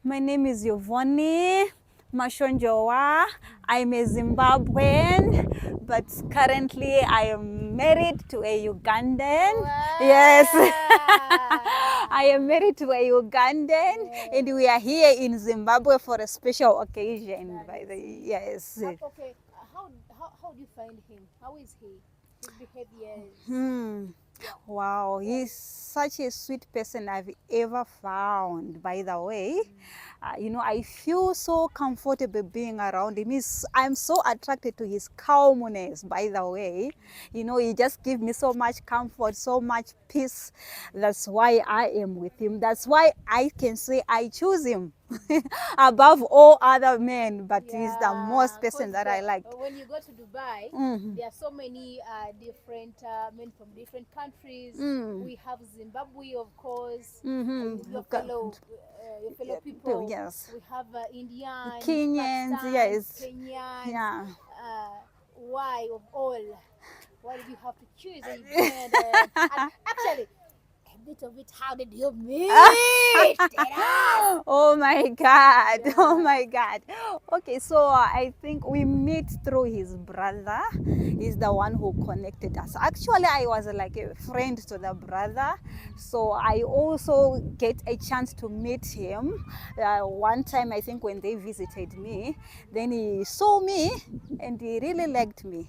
My name is Yvonne Mashonjowa. I'm a Zimbabwean, but currently I am married to a Ugandan. Wow. Yes, I am married to a Ugandan, and we are here in Zimbabwe for a special occasion. Yes. Okay, how do you find him? How is he? His behavior. Wow, he's such a sweet person I've ever found, by the way. You know, I feel so comfortable being around him. I'm so attracted to his calmness, by the way. You know, he just gives me so much comfort, so much peace. That's why I am with him. That's why I can say I choose him above all other men, but he's the most person that I like. When you go to Dubai, there are so many different men from different countries. We have Zimbabwe, of course, your fellow people. Yes. We have Indians, Kenyans, Pakistans, yes. Kenyans. Yeah. Why of all? Why did you have to choose a Ugandan? And actually, a bit of it, how did you meet? Oh my God. Yeah. Oh my God. Okay, so I think we met through his brother. He's the one who connected us. Actually, I was like a friend to the brother, so I also get a chance to meet him. One time, I think when they visited me, then he saw me and he really liked me.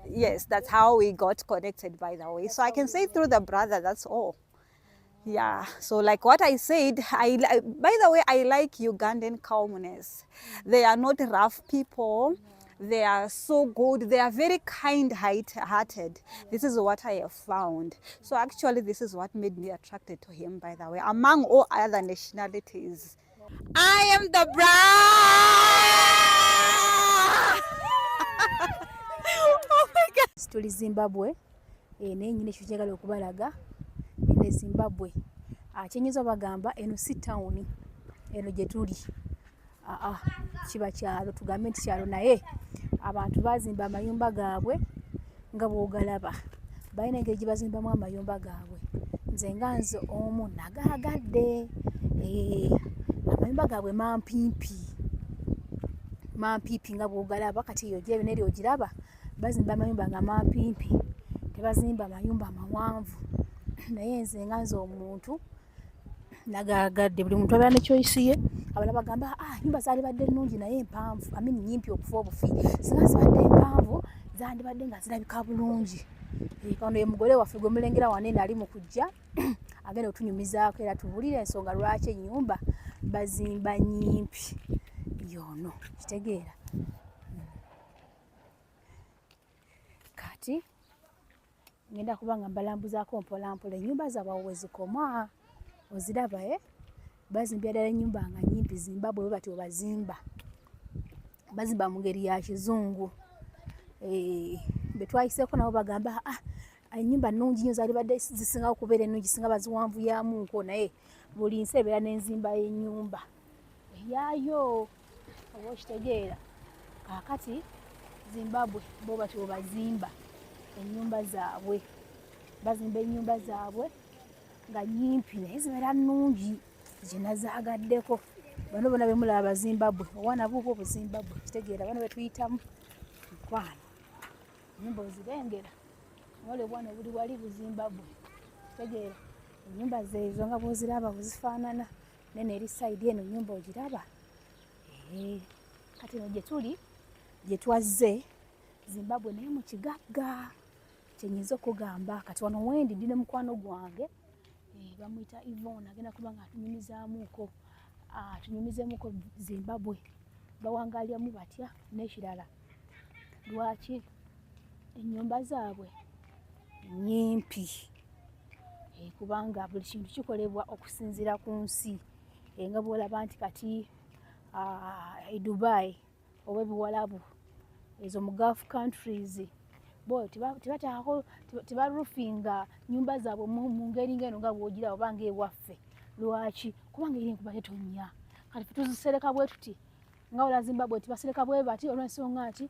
Yes, that's how we got connected, by the way. So I can say through the brother, that's all. Yeah, so like what I said, by the way, I like Ugandan calmness. They are not rough people. They are so good. They are very kind-hearted. This is what I have found. So actually, this is what made me attracted to him, by the way, among all other nationalities. I am the bride! Oh my God! Tuli Zimbabwe, nenyine kyojagala okubalaga. Ne Zimbabwe akyenyiza bagamba eno si town eno gye tuli kiba kyalo tugambe nti kyalo naye abantu bazimba amayumba gaabwe nga bw'ogalaba balina engeri gye bazimbamu amayumba gaabwe nze nga nze omu nagaagadde amayumba gaabwe mampimpi nga bw'ogalaba kati eyo gyebe neri ogiraba bazimba amayumba nga mampimpi tebazimba amayumba mawanvu naye nze nga nze omuntu nagaagadde buli muntu abeera ne choice ye abala bagamba nyumba zaalibadde nnungi naye mpanvu nyimpi okufa obufi singa zibadde mpanvu zandibadde nga zirabika bulungi kano ye mugole waffe gwe mulengera wanene ali mu kujja agenda otunyumizaako era tubulire ensonga lwaki ennyumba bazimba nyimpi yono kitegeera kati ngenda kubanga mbalambuzaako mpolampola ennyumba zaabwe wezikoma oziraba bazimbya ddala ennyumba nga nyimpi Zimbabwe bwe bati bazimba mu ngeri ya kizungu be twayiseeko nabo bagamba ennyumba nnungi nnyo zaalibadde zisingawo kubeera ennungi singa baziwanvuyamunko naye buli nsi ebeera n'enzimba y'ennyumba eyaayo oba okitegeera kaakati Zimbabwe bo bati bazimba ennyumba zaabwe bazimba ennyumba zaabwe nga nyimpi naye zibeera nnungi zinazagaddeko bano bona bemulaba Bazimbabwe owana buubo Buzimbabwe kitegeera bano betuyitamu mukwano ennyumba ozirengera nole bwana buli wali Buzimbabwe kitegeera ennyumba zeezo nga bwoziraba bwezifaanana nene eri sayidi eno ennyumba ogiraba kati eno gye tuli gye twazze Zimbabwe naye mu kigagga kyenyiza okugamba kati wano wendi ndi ne mukwano gwange bamuyita Yvonne agenda kuba nga atunyumizeemuko Zimbabwe bawangalyamu batya n'ekirala lwaki ennyumba zaabwe nyimpi kubanga buli kintu kikolebwa okusinziira ku nsi nga bw'olaba nti kati Dubai oba ebiwalabu ezo mu Gulf countries bo tebarufinga nyumba zaabwe mu ngeri ngeno nga bw'ogira oba ng'ewaffe lwaki kubanga eri enkuba tetonnya kati tuzisereka bwe tuti nga ola Zimbabwe tibasereka bwe bati olw'ensonga nti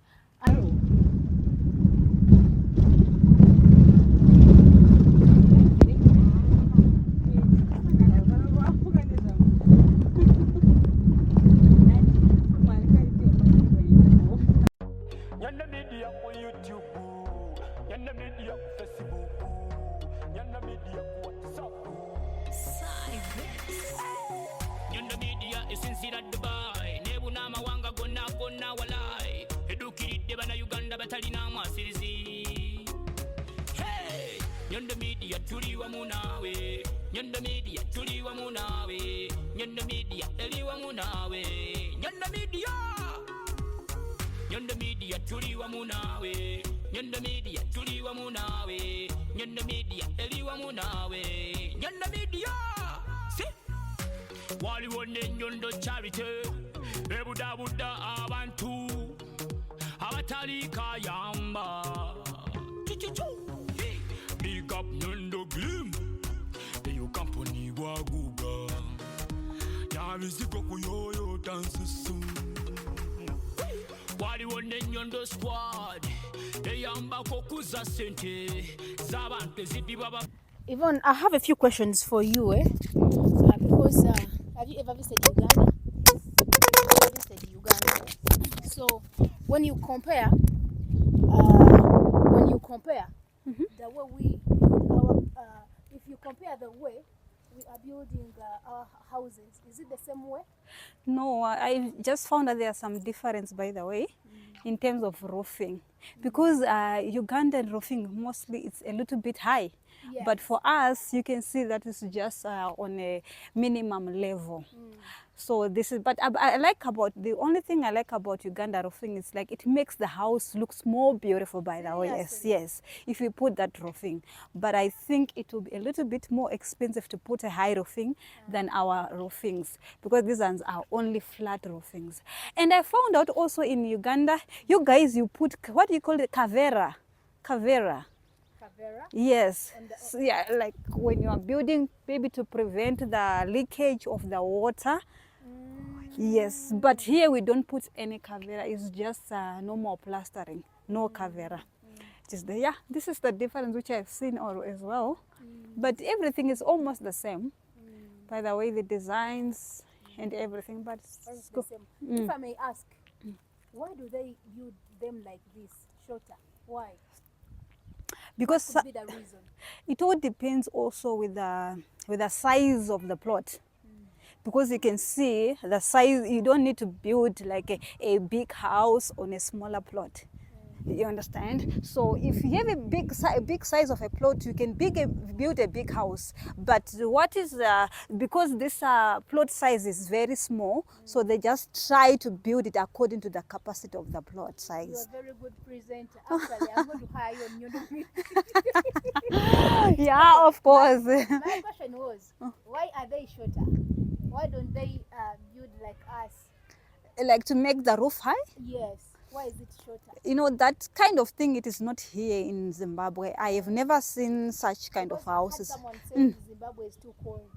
Nyondo Media esinzira Dubai nebuna amawanga gonna gonna walai edukiridde bana Uganda batalina mwasirizi. Hey, Nyondo Media tuli wamu nawe, Nyondo Media tuli wamu nawe, Nyondo Media eri wamu nawe, Nyondo Media. Nyondo Media tuli wamu nawe, Nyondo Media tuli wamu nawe, Nyondo Media eri wamu nawe, Nyondo Media. Si waliwo ne Nyondo Charity ebudabuda abantu abatali kayamba. Big up Nyondo Glim, eyo company waguga yabizigo kuyoyo dansusu. Waliwo ne Nyondo Squad eyambako kuza sente z'abantu ezibibwa. Yvonne, I have a few questions for you, because have you ever visited Uganda? So when you compare the way if you compare the way we are building our houses, is it the same way? No, I just found that there are some difference, by the way, in terms of roofing, because Ugandan roofing mostly it's a little bit high. Yes. But for us, you can see that it's just on a minimum level. So this is, but I like about, the only thing I like about Uganda roofing is like it makes the house looks more beautiful, by the way. Yes, if you put that roofing. But I think it will be a little bit more expensive to put a high roofing than our roofings, because these ones are only flat roofings. And I found out also in Uganda, you guys, you put, what do you call it, kavera? Kavera? Yes. So, yeah, like when you are building, maybe to prevent the leakage of the water. Yes, but here we don't put any kavera. It's just normal plastering, no kavera. Just the, yeah, this is the difference which I've seen as well. But everything is almost the same. By the way, the designs and everything, but it's the same. If I may ask, why do they build them like this, shorter? Why? Because what could be the reason? It all depends also with the size of the plot. Because you can see the size, you don't need to build like a big house on a smaller plot. You understand? So if you have a big size of a plot, you can build a big house. But what is because this plot size is very small, so they just try to build it according to the capacity of the plot size. You're a very good presenter. Actually, I'm going to hire you on Nyondo Media. Yeah, of course. My question was, why are they shorter? Why don't they build like us? Like to make the roof high? Yes. Why is it shorter? You know, that kind of thing, it is not here in Zimbabwe. I have never seen such kind of houses. Someone said Zimbabwe is too cold.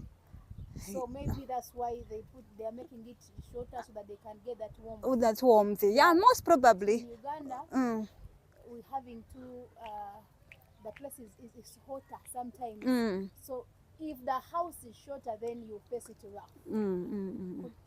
So maybe that's why they are making it shorter so that they can get that warmth. Oh, that warmth. Yeah, most probably. In Uganda, we're having the place is hotter sometimes. So if the house is shorter, then you face it rough.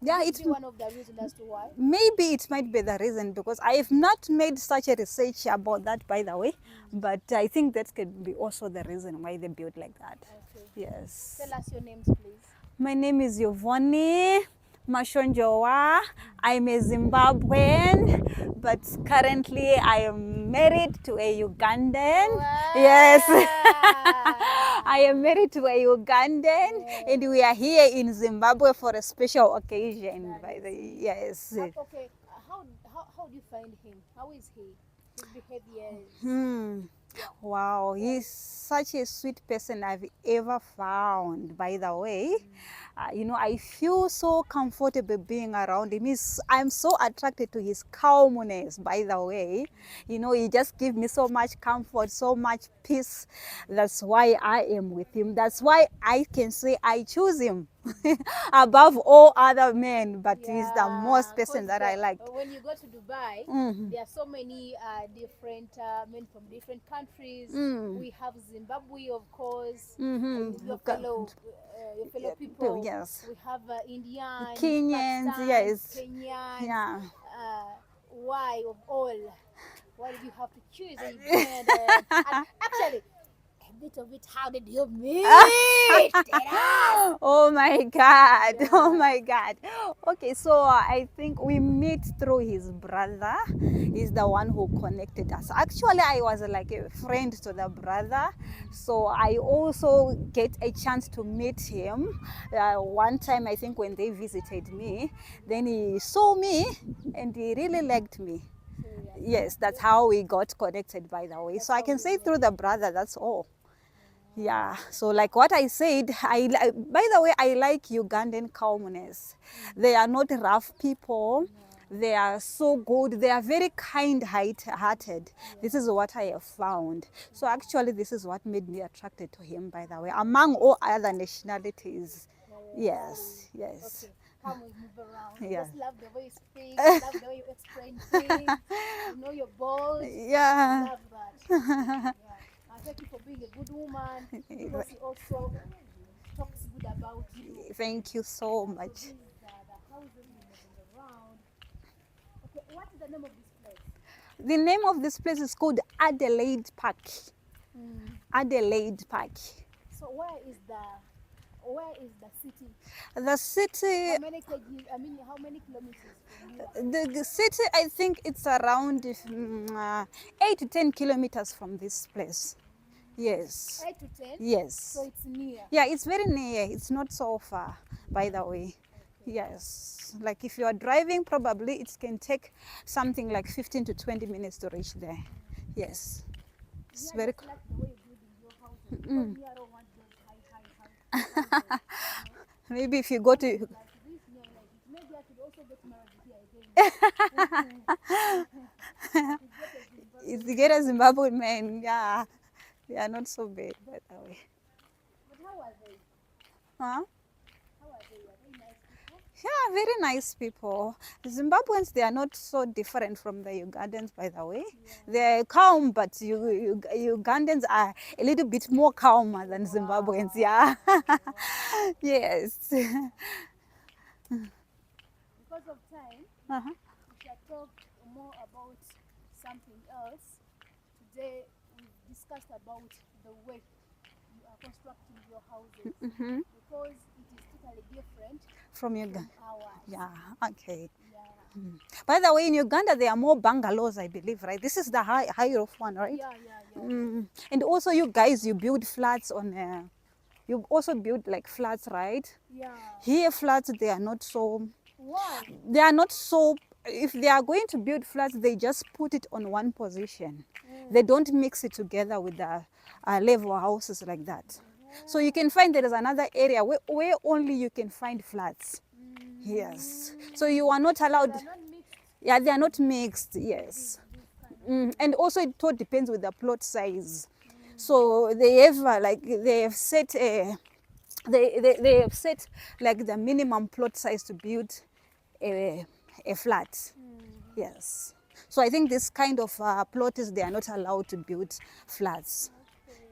Yeah, it's one of the reasons as to why. Maybe it might be the reason, because I have not made such a research about that, by the way. But I think that could be also the reason why they build like that. Okay. Yes. Tell us your names, please. My name is Yvonne Mashonjowa. I'm a Zimbabwean, but currently I am married to a Ugandan. Wow. Yes. I am married to a Ugandan, and we are here in Zimbabwe for a special occasion. Yes. Okay. How do you find him? How is he? His behavior? Wow, he's such a sweet person I've ever found, by the way. You know, I feel so comfortable being around him. I'm so attracted to his calmness, by the way. You know, he just gives me so much comfort, so much peace. That's why I am with him. That's why I can say I choose him above all other men, but he's the most person that I like. When you go to Dubai, there are so many different men from different countries. We have Zimbabwe, of course, your fellow people. Yes. We have Indians, Kenyans, Pakistan, yes. Kenyans. Yeah. Why of all? Why did you have to choose a Uganda? And actually, bit of it. How did you meet? Oh my God. Oh my God. Okay, so I think we met through his brother. He's the one who connected us. Actually, I was like a friend to the brother. So I also get a chance to meet him. One time, I think when they visited me, then he saw me and he really liked me. Yes, that's how we got connected, by the way. So I can say through the brother, that's all. Yeah, so like what I said, by the way, I like Ugandan calmness. They are not rough people. They are so good. They are very kind-hearted. This is what I have found. So actually, this is what made me attracted to him, by the way, among all other nationalities. Yes, yes. Okay, come we move around. I Yeah. just love the way you speak. I love the way you explain things. You know you're bold. I Yeah. love that. Yeah. Thank you for being a good woman. Because he also talks good about you. Thank you so much. This is the houses we're moving around. Okay, what is the name of this place? The name of this place is called Adelaide Park. Adelaide Park. So where is the city? The city, How many kg, how many kilometers from here? the city, I think it's around 8 to 10 kilometers from this place. Yes. 8 to 10? Yes. So it's near. Yeah, it's very near. It's not so far, by the way. Yes. Like if you are driving, probably it can take something like 15 to 20 minutes to reach there. Yes. It's very I like the way you build in your houses. Because me, I don't want those high. Maybe if you go to Like this, yeah, like it. Maybe I could also get married here again. if you get a Zimbabwean man, yeah, they are not so bad, by the way. But how are they? Huh? How are they? Are they nice people? Yeah, very nice people. Zimbabweans, they are not so different from the Ugandans, by the way. They're calm, but Ugandans are a little bit more calmer than Zimbabweans, yeah. Yes. Because of time, Uh-huh. we shall talk more about something else. Today, we discussed about the way you are constructing your houses. Because it is totally different From Uganda. from ours. Yeah, okay. Yeah. By the way, in Uganda, there are more bungalows, I believe, right? This is the higher of one, right? Yeah. And also, you guys, you build flats on, you also build like flats, right? Yeah. Here, flats, they are not so, Why? they are not so, if they are going to build flats, they just put it on one position. They don't mix it together with the level houses like that. So you can find there is another area where only you can find flats. Yes. So you are not allowed. They're not mixed. Yeah, they are not mixed. Yes. And also it all depends with the plot size. So they have they have set they have set like the minimum plot size to build a flat. Yes. So I think this kind of plotters, they are not allowed to build flats.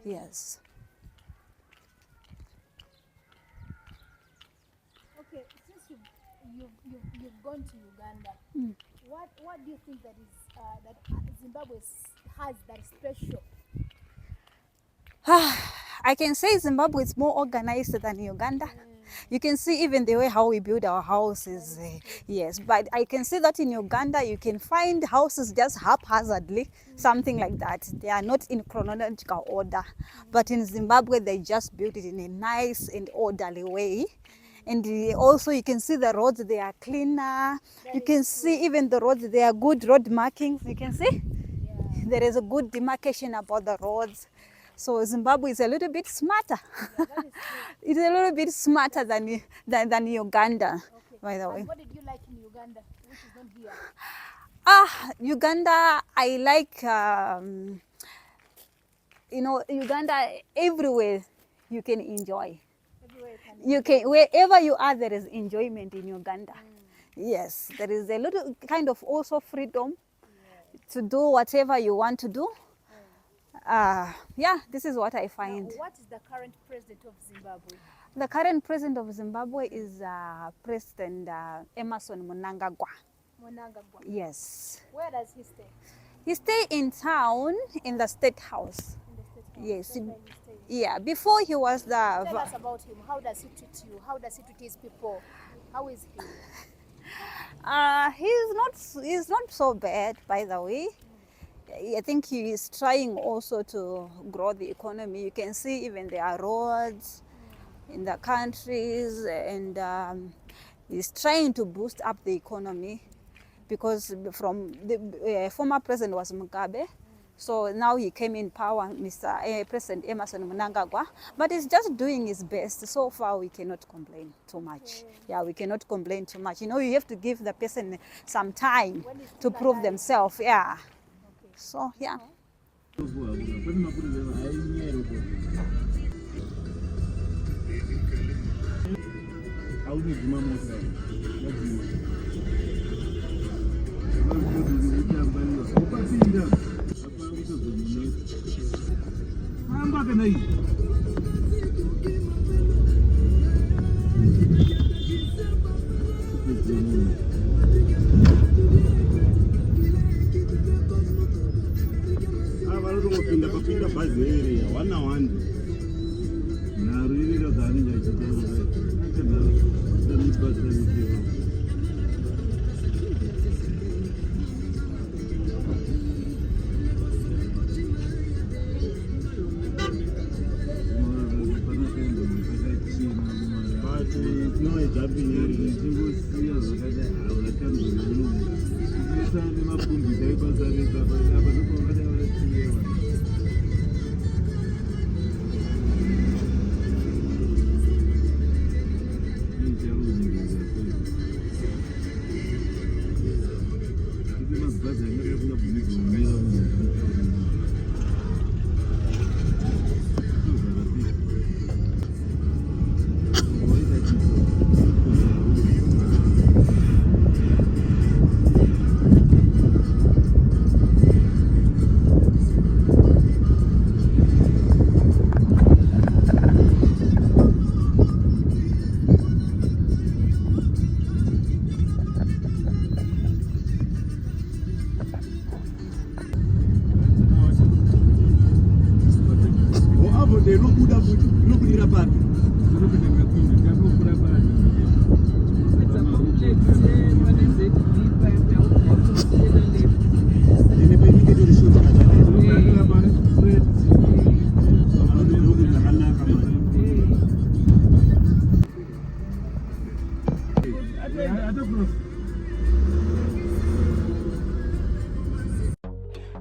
Yes. Okay, since you've gone to Uganda, what do you think that is that Zimbabwe has that is special? I can say Zimbabwe is more organized than Uganda. You can see even the way how we build our houses. Yes, but I can see that in Uganda you can find houses just haphazardly, something like that. They are not in chronological order. But in Zimbabwe, they just built it in a nice and orderly way. And also you can see the roads, they are cleaner. You can see even the roads, they are good road markings. You can see there is a good demarcation about the roads. So Zimbabwe is a little bit smarter. It's a little bit smarter than Uganda, by the way. And what did you like in Uganda, which is not here? Uganda, I like, Uganda, everywhere you can enjoy. You can, wherever you are, there is enjoyment in Uganda. Yes, there is a little kind of also freedom to do whatever you want to do. Yeah, this is what I find. Now, what is the current president of Zimbabwe? The current president of Zimbabwe is President Emerson Mnangagwa. Mnangagwa. Yes. Where does he stay? He stay in town in the State House. In the State Yes. Yeah. Before he was the. Tell us about him. How does he treat you? How does he treat his people? How is he? He's not so bad, by the way. I think he is trying also to grow the economy. You can see even there are roads in the countries, and he's trying to boost up the economy, because from the former president was Mugabe. So now he came in power, Mr. President Emerson Mnangagwa, but he's just doing his best. So far, we cannot complain too much. Yeah, we cannot complain too much. You know, you have to give the person some time to prove themselves. Yeah. So, yeah.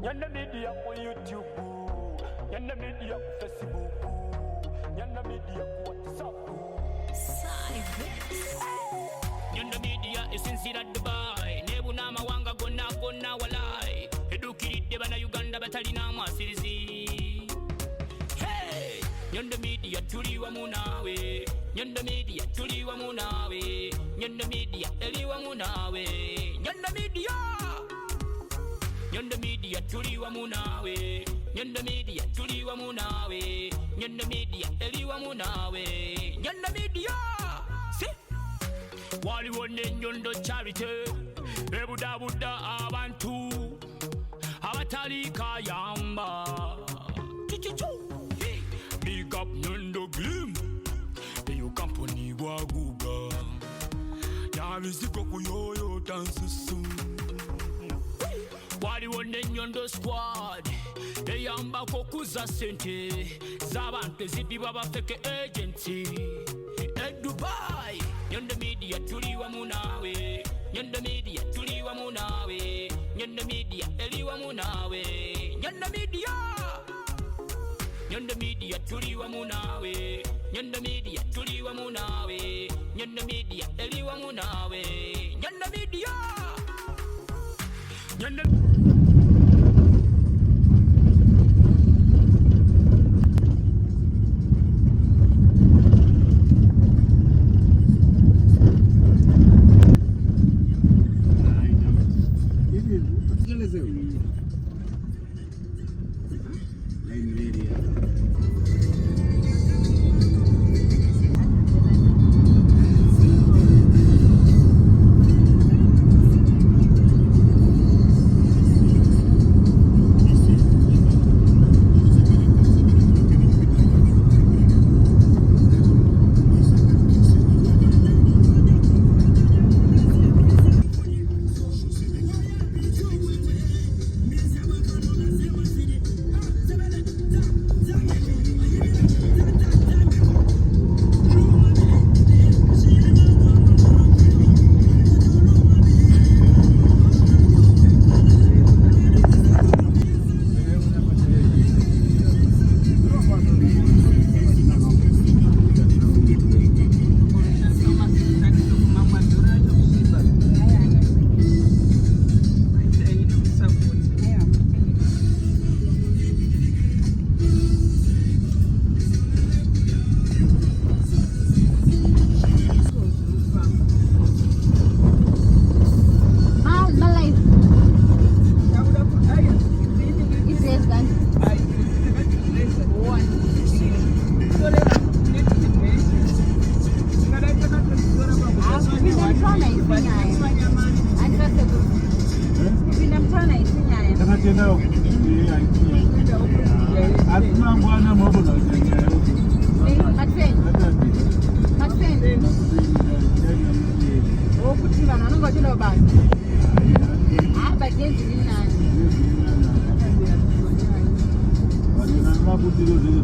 Nyondo Media on YouTube, Nyondo Media on Facebook, Nyondo Media on WhatsApp. Nyondo Media is in Dubai. Nebuna mawanga gonna walai. Edukiridde bana Uganda batalina amasirizi. Hey, Nyondo Media tuli wamu nawe. Nyondo Media tuli wamu nawe. Nyondo Media eli wamu nawe. Nyondo Media. Nyondo Media tuli wamu nawe. Nyondo Media tuli wamu nawe. Nyondo Media eli wamu nawe. Nyondo Media. Si waliwo ne Nyondo Charity ebudabuda abantu abatali kayamba. Big up Nyondo Glim eyo company waguga yabiziko kuyoyo dansusu. Waliwo ne Nyondo Squad eyambako kuza sente z'abantu ezibibwa bafeke agency Dubai. Nyondo Media tuli wamu nawe. Nyondo Media tuli wamu nawe. Nyondo Media eli wamu nawe. Nyondo Media. Nyondo Media tuli wamu nawe. Nyondo Media tuli wamu nawe. Nyondo Media eli wamu nawe. Nyondo Media. Nyondo Bwana isinya ya. Kama tena ya Asma bwana mambo na ujanja. Matende. Oh, kutima na nongo tena basi. Hapa jenzi ni nani? Wana mabuti leo